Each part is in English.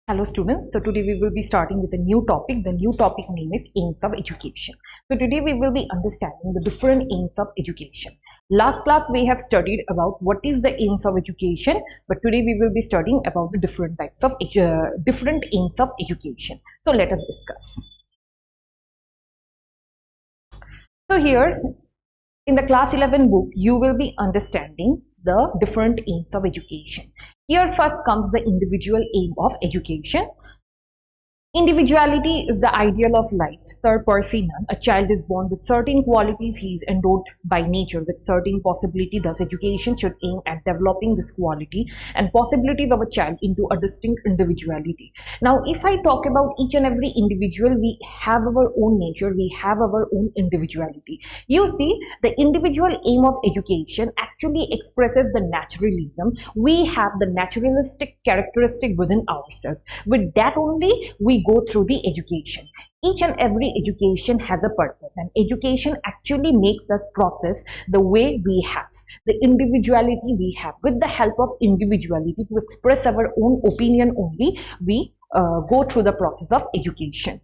Hello students, so today we will be starting with a new topic. The new topic name is aims of education. So today we will be understanding the different aims of education. Last class we have studied about what is the aims of education, but today we will be studying about the different types of different aims of education. So let us discuss. So here in the class 11 book, you will be understanding the different aims of education. Here first comes the individual aim of education. Individuality is the ideal of life. Sir Percy Nunn, a child is born with certain qualities. He is endowed by nature with certain possibility. Thus, education should aim at developing this quality and possibilities of a child into a distinct individuality. Now, if I talk about each and every individual, we have our own nature, we have our own individuality. You see, the individual aim of education actually expresses the naturalism. We have the naturalistic characteristic within ourselves. With that only, we go through the education. Each and every education has a purpose, and education actually makes us process the way we have, the individuality we have. With the help of individuality to express our own opinion only, we go through the process of education.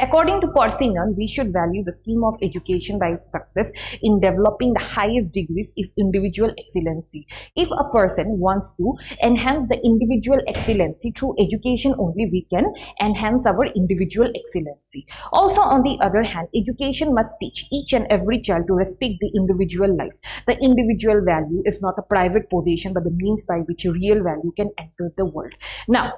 According to Percy Nunn, we should value the scheme of education by its success in developing the highest degrees of individual excellency. If a person wants to enhance the individual excellency through education only, we can enhance our individual excellency. Also, on the other hand, education must teach each and every child to respect the individual life. The individual value is not a private possession, but the means by which real value can enter the world. Now,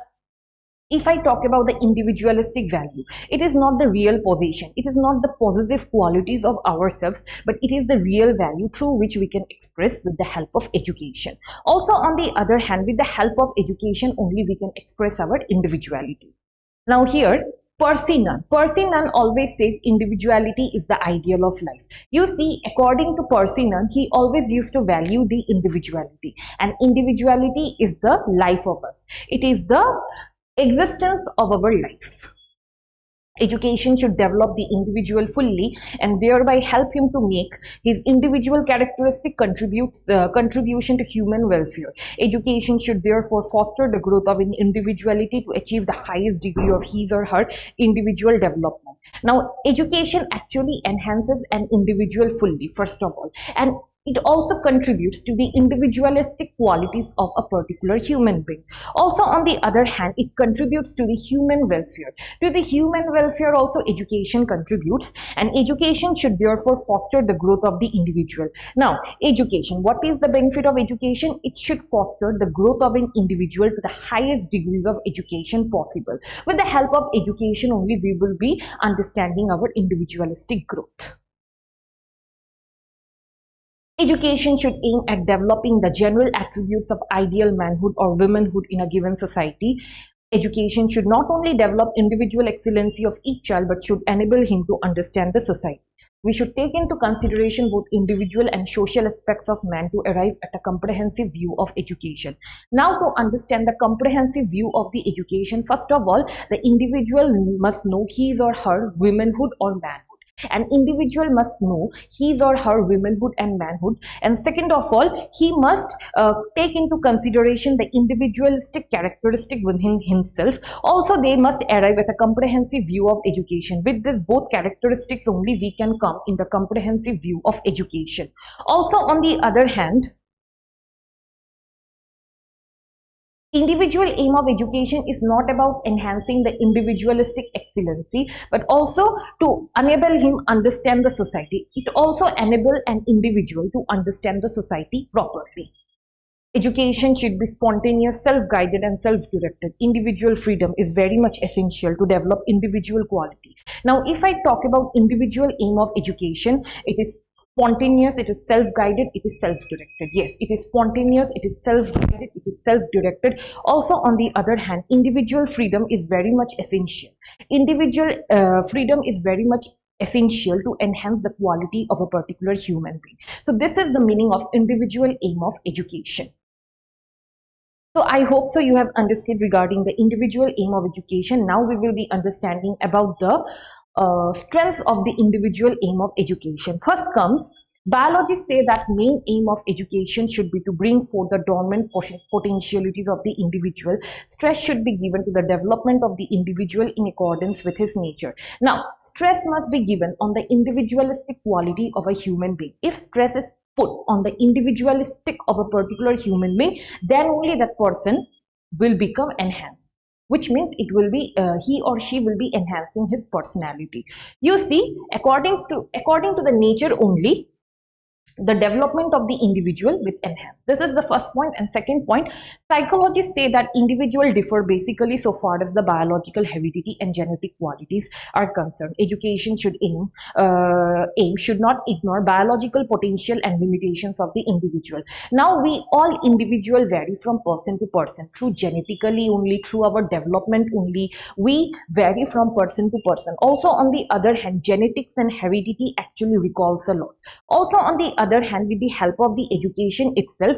if I talk about the individualistic value, it is not the real possession, it is not the possessive qualities of ourselves, but it is the real value through which we can express with the help of education. Also, on the other hand, with the help of education only we can express our individuality. Now here, Percy Nunn always says individuality is the ideal of life. You see, according to Percy Nunn, he always used to value the individuality, and individuality is the life of us. It is the existence of our life. Education should develop the individual fully and thereby help him to make his individual characteristic contribution to human welfare. Education should therefore foster the growth of an individuality to achieve the highest degree of his or her individual development. Now, education actually enhances an individual fully, first of all, and it also contributes to the individualistic qualities of a particular human being. Also, on the other hand, it contributes to the human welfare. To the human welfare also education contributes, and education should therefore foster the growth of the individual. Now, education, what is the benefit of education? It should foster the growth of an individual to the highest degrees of education possible. With the help of education only, we will be understanding our individualistic growth. Education should aim at developing the general attributes of ideal manhood or womanhood in a given society. Education should not only develop individual excellency of each child, but should enable him to understand the society. We should take into consideration both individual and social aspects of man to arrive at a comprehensive view of education. Now, to understand the comprehensive view of the education, first of all, the individual must know his or her womanhood or manhood. An individual must know his or her womanhood and manhood, and second of all, he must take into consideration the individualistic characteristic within himself. Also, they must arrive at a comprehensive view of education. With this both characteristics only, we can come in the comprehensive view of education. Also, on the other hand, individual aim of education is not about enhancing the individualistic excellency, but also to enable him understand the society. It also enables an individual to understand the society properly. Education should be spontaneous, self-guided and self-directed. Individual freedom is very much essential to develop individual quality. Now, if I talk about individual aim of education, it is spontaneous, it is self-guided, it is self-directed. Yes, it is spontaneous, it is self-guided, it is self-directed. Also, on the other hand, individual freedom is very much essential. Individual freedom is very much essential to enhance the quality of a particular human being. So this is the meaning of individual aim of education. So I hope so you have understood regarding the individual aim of education. Now we will be understanding about the strengths of the individual aim of education. First comes Biologists say that main aim of education should be to bring forth the dormant potentialities of the individual. Stress should be given to the development of the individual in accordance with his nature. Now, stress must be given on the individualistic quality of a human being. If stress is put on the individualistic of a particular human being, then only that person will become enhanced, which means it will be he or she will be enhancing his personality. You see, according to the nature only, the development of the individual with enhance. This is the first point. And second point, psychologists say that individuals differ basically so far as the biological heredity and genetic qualities are concerned. Education should aim should not ignore biological potential and limitations of the individual. Now, we all individual vary from person to person through genetically only, through our development only. We vary from person to person. Also, on the other hand, genetics and heredity actually recalls a lot. Also, on the other hand, with the help of the education itself,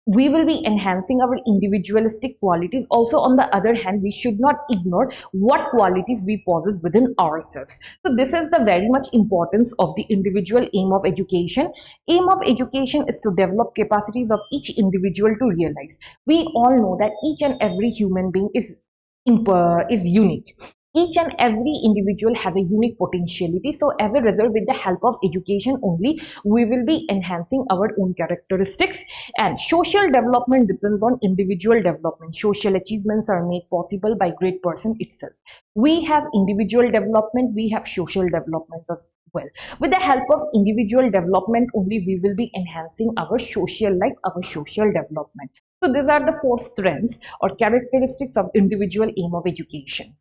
we will be enhancing our individualistic qualities. Also, on the other hand, we should not ignore what qualities we possess within ourselves. So this is the very much importance of the individual aim of education. Aim of education is to develop capacities of each individual to realize. We all know that each and every human being is unique. Each and every individual has a unique potentiality. So as a result, with the help of education only, we will be enhancing our own characteristics. And social development depends on individual development. Social achievements are made possible by great person itself. We have individual development, we have social development as well. With the help of individual development only, we will be enhancing our social life, our social development. So these are the four strengths or characteristics of individual aim of education.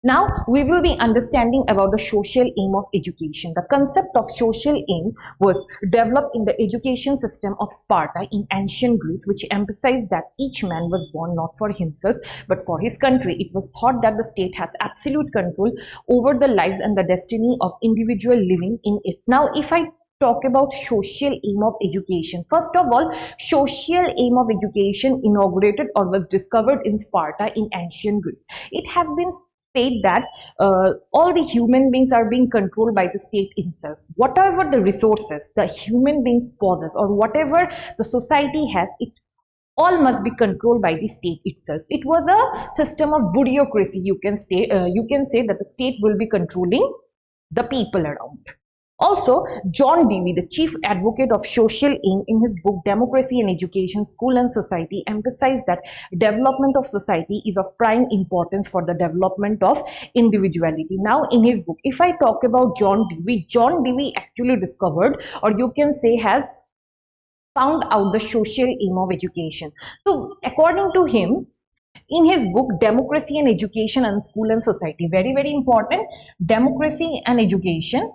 Now, we will be understanding about the social aim of education. The concept of social aim was developed in the education system of Sparta in ancient Greece, which emphasized that each man was born not for himself, but for his country. It was thought that the state has absolute control over the lives and the destiny of individual living in it. Now, if I talk about social aim of education. First of all, social aim of education inaugurated or was discovered in Sparta in ancient Greece. It has been state that all the human beings are being controlled by the state itself. Whatever the resources the human beings possess or whatever the society has, it all must be controlled by the state itself. It was a system of bureaucracy. You can say that the state will be controlling the people around. Also, John Dewey, the chief advocate of social aim, in his book Democracy and Education, School and Society, emphasized that development of society is of prime importance for the development of individuality. Now, in his book, if I talk about John Dewey actually discovered, or you can say has found out the social aim of education. So, according to him, in his book Democracy and Education and School and Society, very, very important, Democracy and Education,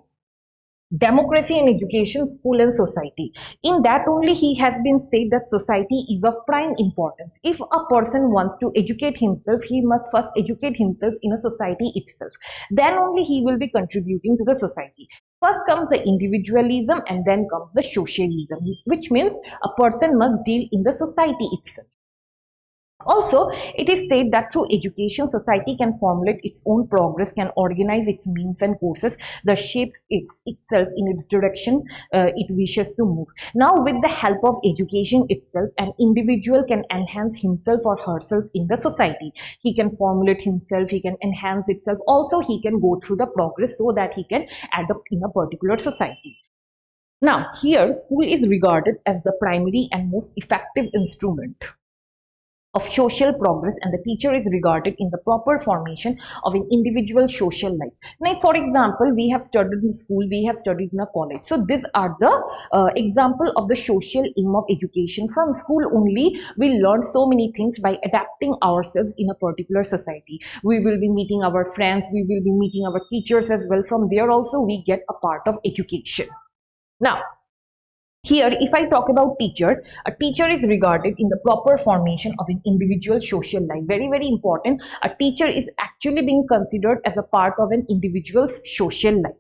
School and Society. In that only he has been said that society is of prime importance. If a person wants to educate himself, he must first educate himself in a society itself. Then only he will be contributing to the society. First comes the individualism and then comes the socialism, which means a person must deal in the society itself. Also, it is said that through education, society can formulate its own progress, can organize its means and courses, that shapes itself in its direction it wishes to move. Now, with the help of education itself, an individual can enhance himself or herself in the society. He can formulate himself, he can enhance itself. Also, he can go through the progress so that he can adapt in a particular society. Now, here, school is regarded as the primary and most effective instrument of social progress, and the teacher is regarded in the proper formation of an individual social life. Now, for example, we have studied in school, we have studied in a college. So these are the example of the social aim of education. From school only, we learn so many things by adapting ourselves in a particular society. We will be meeting our friends, we will be meeting our teachers as well. From there also, we get a part of education. Now, here, if I talk about teacher, a teacher is regarded in the proper formation of an individual social life. Very, very important. A teacher is actually being considered as a part of an individual's social life.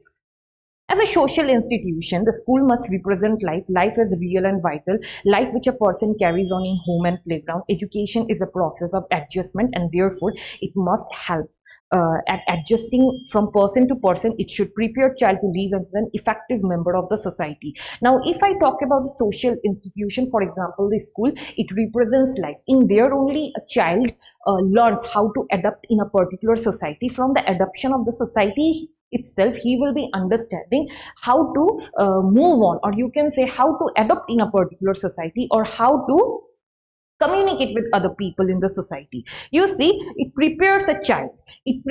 As a social institution, the school must represent life, life as real and vital, life which a person carries on in home and playground. Education is a process of adjustment, and therefore it must help at adjusting from person to person. It should prepare child to live as an effective member of the society. Now, if I talk about the social institution, for example, the school, it represents life. In there only a child learns how to adapt in a particular society. From the adoption of the society itself, he will be understanding how to move on, or you can say how to adopt in a particular society, or how to communicate with other people in the society. You see, it prepares a child, it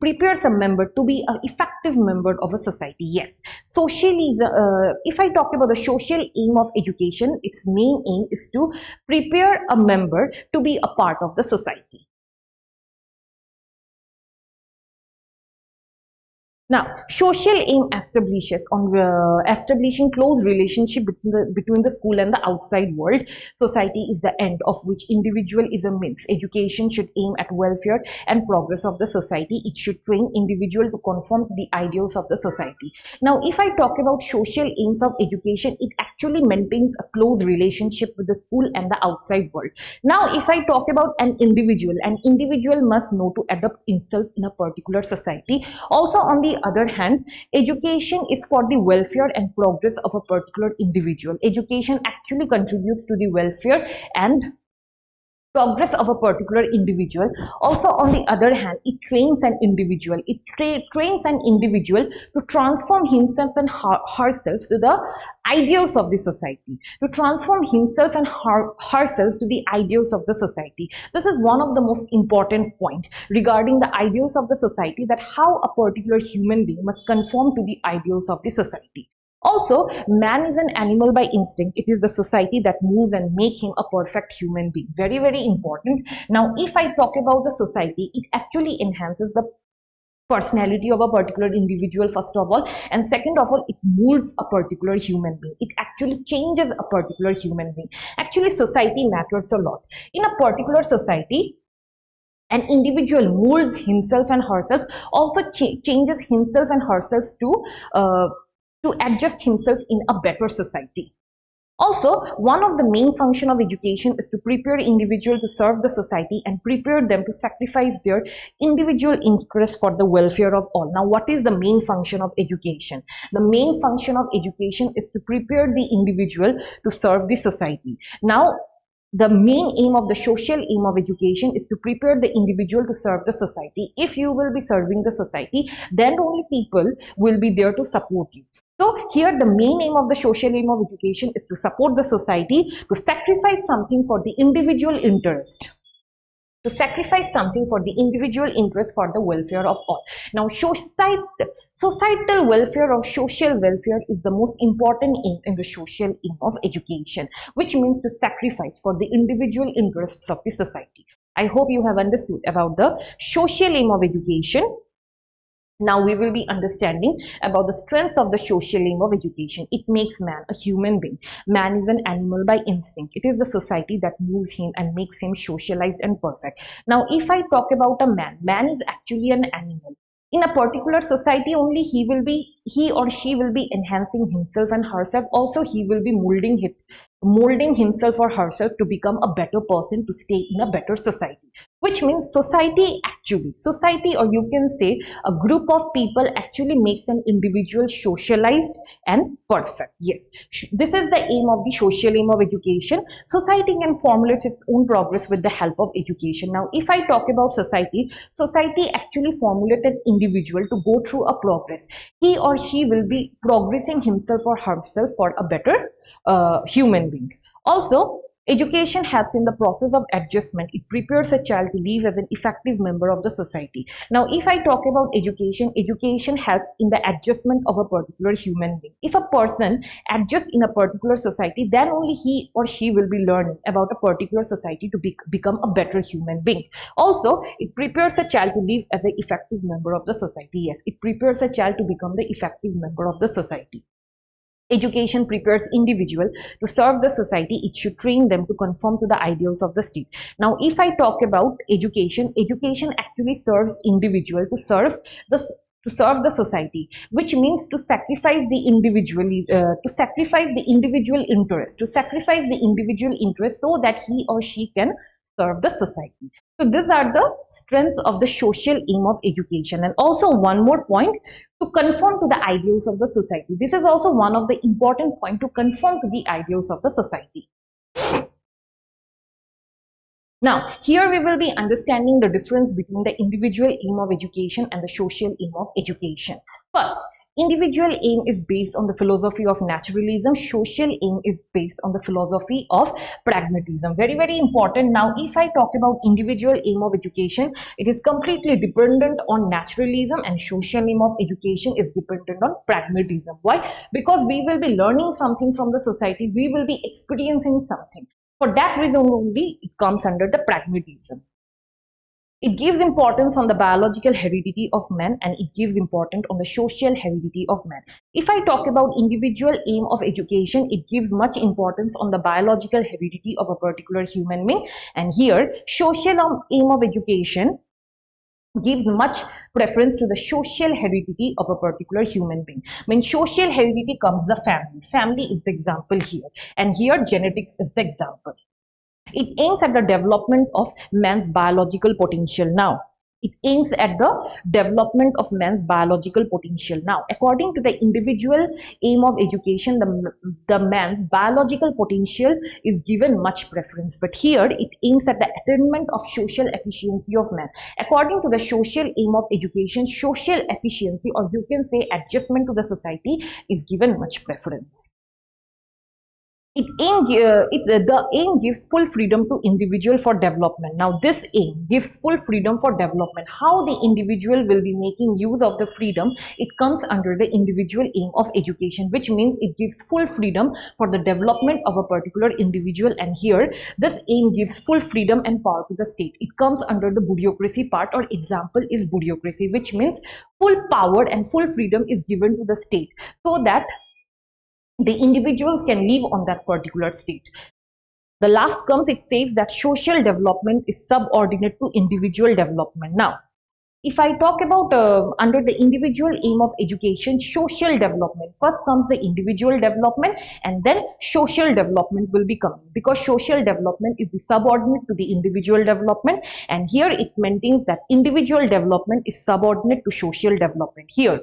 prepares a member to be an effective member of a society. Yes, socially, if I talk about the social aim of education, its main aim is to prepare a member to be a part of the society. Now, social aim establishes on establishing close relationship between the school and the outside world. Society is the end of which individual is a means. Education should aim at welfare and progress of the society. It should train individual to conform to the ideals of the society. Now, if I talk about social aims of education, it actually maintains a close relationship with the school and the outside world. Now, if I talk about an individual must know to adapt himself in a particular society. Also, on the other hand, education is for the welfare and progress of a particular individual. Education actually contributes to the welfare and progress of a particular individual. Also, on the other hand, it trains an individual, trains an individual to transform himself and herself to the ideals of the society, to transform himself and herself to the ideals of the society. This is one of the most important point regarding the ideals of the society, that how a particular human being must conform to the ideals of the society. Also, man is an animal by instinct. It is the society that moves and make him a perfect human being. Very, very important. Now, if I talk about the society, it actually enhances the personality of a particular individual, first of all, and second of all, it molds a particular human being. It actually changes a particular human being. Actually, society matters a lot. In a particular society, an individual molds himself and herself, also changes himself and herself to adjust himself in a better society. Also, one of the main function of education is to prepare individual to serve the society and prepare them to sacrifice their individual interest for the welfare of all. Now, what is the main function of education? The main function of education is to prepare the individual to serve the society. Now, the main aim of the social aim of education is to prepare the individual to serve the society. If you will be serving the society, then only people will be there to support you. So here the main aim of the social aim of education is to support the society, to sacrifice something for the individual interest. To sacrifice something for the individual interest for the welfare of all. Now, societal welfare or social welfare is the most important aim in the social aim of education, which means to sacrifice for the individual interests of the society. I hope you have understood about the social aim of education. Now we will be understanding about the strengths of the social aim of education. It makes man a human being. Man is an animal by instinct. It is the society that moves him and makes him socialized and perfect. Now, if I talk about a man, man is actually an animal. In a particular society only, he or she will be enhancing himself and herself. Also, he will be molding himself or herself to become a better person, to stay in a better society. Which means society, or you can say a group of people, actually makes an individual socialized and perfect. Yes, this is the aim of the social aim of education. Society can formulate its own progress with the help of education. Now, if I talk about society actually formulates an individual to go through a progress. He or she will be progressing himself or herself for a better human being. Also, education helps in the process of adjustment. It prepares a child to live as an effective member of the society. Now, if I talk about education, education helps in the adjustment of a particular human being. If a person adjusts in a particular society, then only he or she will be learning about a particular society to become a better human being. Also, it prepares a child to live as an effective member of the society. Yes, it prepares a child to become the effective member of the society. Education prepares individual to serve the society. It should train them to conform to the ideals of the state. Now, if I talk about education, education actually serves individual to serve the to serve the society, which means to sacrifice the individual interest, to sacrifice the individual interest so that he or she can serve the society. So these are the strengths of the social aim of education. And also one more point, to conform to the ideals of the society. This is also one of the important point, to conform to the ideals of the society. Now, here we will be understanding the difference between the individual aim of education and the social aim of education. First, individual aim is based on the philosophy of naturalism. Social aim is based on the philosophy of pragmatism. Very, very important. Now, if I talk about individual aim of education, it is completely dependent on naturalism, and social aim of education is dependent on pragmatism. Why? Because we will be learning something from the society, we will be experiencing something. For that reason only, it comes under the pragmatism. It gives importance on the biological heredity of man, and it gives importance on the social heredity of man. If I talk about individual aim of education, it gives much importance on the biological heredity of a particular human being, and here social aim of education gives much preference to the social heredity of a particular human being. When social heredity comes the family. Family is the example here, and here genetics is the example. It aims at the development of man's biological potential. Now, it aims at the development of man's biological potential. Now, according to the individual aim of education, the man's biological potential is given much preference. But here, it aims at the attainment of social efficiency of man. According to the social aim of education, social efficiency, or you can say adjustment to the society, is given much preference. The aim gives full freedom to individual for development. Now, this aim gives full freedom for development. How the individual will be making use of the freedom, it comes under the individual aim of education, which means it gives full freedom for the development of a particular individual. And here, this aim gives full freedom and power to the state. It comes under the bureaucracy part, or example is bureaucracy, which means full power and full freedom is given to the state so that the individuals can live on that particular state. The last comes, it says that social development is subordinate to individual development. Now, if I talk about under the individual aim of education, social development, first comes the individual development and then social development will be coming, because social development is the subordinate to the individual development, and here it maintains that individual development is subordinate to social development. Here,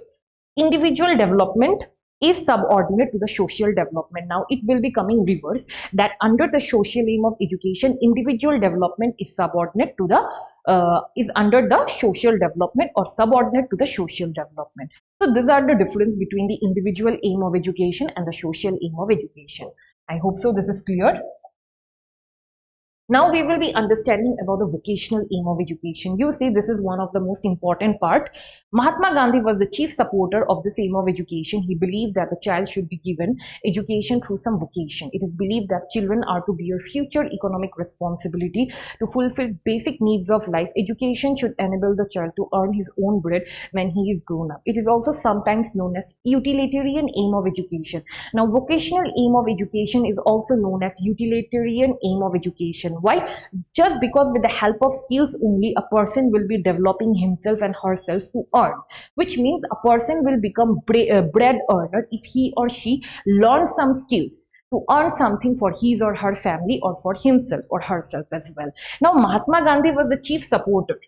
individual development is subordinate to the social development. Now it will be coming reverse, that under the social aim of education, individual development is subordinate to the is under the social development or subordinate to the social development. So these are the difference between the individual aim of education and the social aim of education. I hope so this is clear. Now we will be understanding about the vocational aim of education. You see, this is one of the most important part. Mahatma Gandhi was the chief supporter of this aim of education. He believed that the child should be given education through some vocation. It is believed that children are to bear future economic responsibility to fulfill basic needs of life. Education should enable the child to earn his own bread when he is grown up. It is also sometimes known as utilitarian aim of education. Now, vocational aim of education is also known as utilitarian aim of education. Why? Just because with the help of skills only, a person will be developing himself and herself to earn, which means a person will become bread earner if he or she learns some skills to earn something for his or her family, or for himself or herself as well. Now, Mahatma Gandhi was the chief supporter.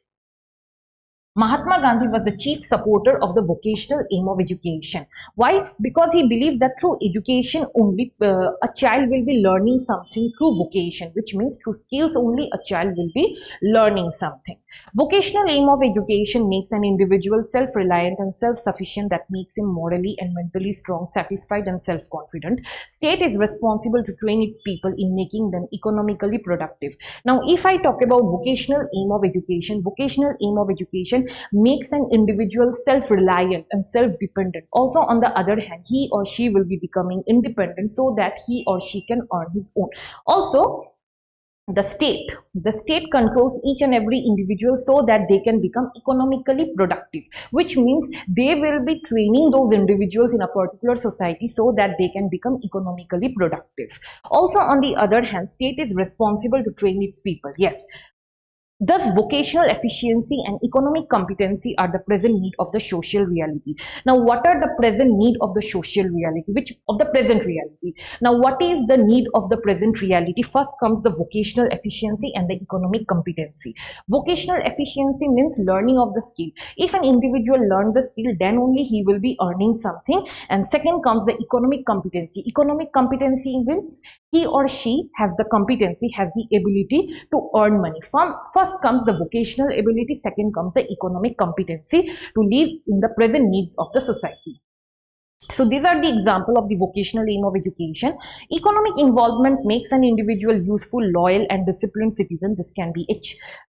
Mahatma Gandhi was the chief supporter of the vocational aim of education. Why? Because he believed that through education only a child will be learning something through vocation, which means through skills only a child will be learning something. Vocational aim of education makes an individual self-reliant and self-sufficient, that makes him morally and mentally strong, satisfied and self-confident. State is responsible to train its people in making them economically productive. Now, if I talk about vocational aim of education makes an individual self-reliant and self-dependent. Also, on the other hand, he or she will be becoming independent so that he or she can earn his own. Also, the state controls each and every individual so that they can become economically productive, which means they will be training those individuals in a particular society so that they can become economically productive. Also, on the other hand, state is responsible to train its people. Yes, Thus, vocational efficiency and economic competency are the present need of the social reality. Now, what are the present need of the social reality? Which of the present reality? Now, what is the need of the present reality? First comes the vocational efficiency and the economic competency. Vocational efficiency means learning of the skill. If an individual learns the skill, then only he will be earning something. And second comes the economic competency. Economic competency means he or she has the competency, has the ability to earn money. First comes the vocational ability, second comes the economic competency to live in the present needs of the society. So these are the example of the vocational aim of education. Economic involvement makes an individual useful, loyal and disciplined citizen. This can be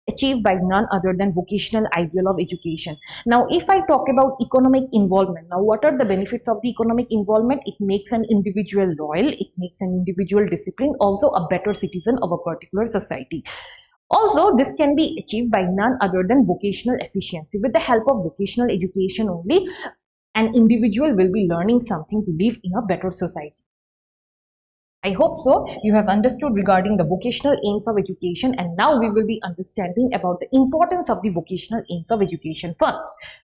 achieved by none other than vocational ideal of education. Now, if I talk about economic involvement, now what are the benefits of the economic involvement? It makes an individual loyal, it makes an individual disciplined, also a better citizen of a particular society. Also, this can be achieved by none other than vocational efficiency. With the help of vocational education only, an individual will be learning something to live in a better society. I hope so. You have understood regarding the vocational aims of education, and now we will be understanding about the importance of the vocational aims of education. First,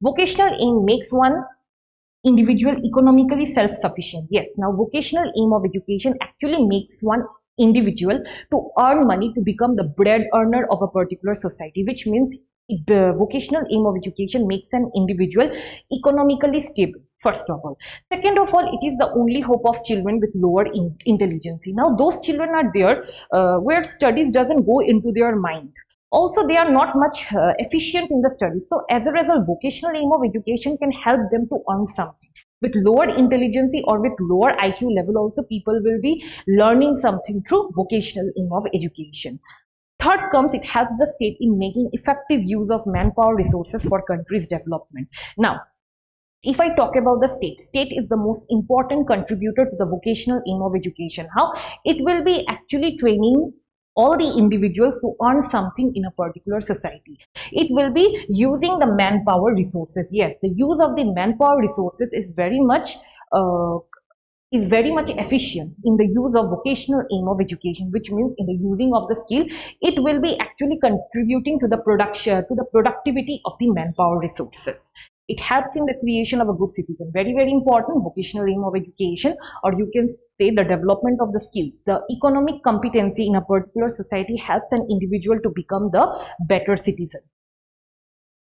vocational aim makes one individual economically self-sufficient. Yes, now vocational aim of education actually makes one individual to earn money to become the bread earner of a particular society, which means the vocational aim of education makes an individual economically stable, first of all. Second of all, it is the only hope of children with lower intelligence. Now those children are there where studies doesn't go into their mind. Also, they are not much efficient in the studies. So as a result, vocational aim of education can help them to earn something. With lower intelligence or with lower IQ level, also people will be learning something through vocational aim of education. Third comes, it helps the state in making effective use of manpower resources for country's development. Now, if I talk about the state is the most important contributor to the vocational aim of education. How? It will be actually training all the individuals to earn something in a particular society. It will be using the manpower resources. Yes, the use of the manpower resources is very much efficient in the use of vocational aim of education, which means in the using of the skill, it will be actually contributing to the production, to the productivity of the manpower resources. It helps in the creation of a good citizen. Very, very important, vocational aim of education, or you can say the development of the skills. The economic competency in a particular society helps an individual to become the better citizen.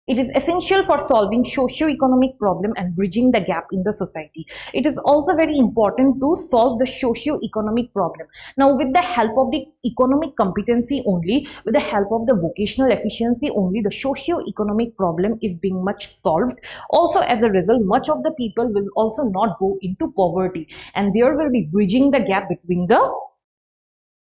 It is essential for solving socio-economic problem and bridging the gap in the society. It is also very important to solve the socio-economic problem. Now, with the help of the economic competency only, with the help of the vocational efficiency only, the socio-economic problem is being much solved. Also, as a result, much of the people will also not go into poverty, and there will be bridging the gap between the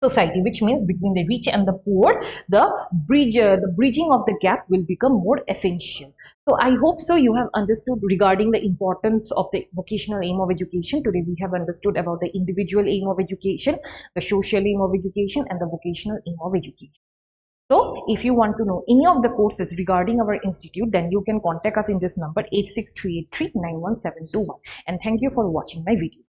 society, which means between the rich and the poor, the bridging of the gap will become more essential. So I hope so you have understood regarding the importance of the vocational aim of education. Today we have understood about the individual aim of education, the social aim of education, and the vocational aim of education. So if you want to know any of the courses regarding our institute, then you can contact us in this number 86383 91721. And thank you for watching my video.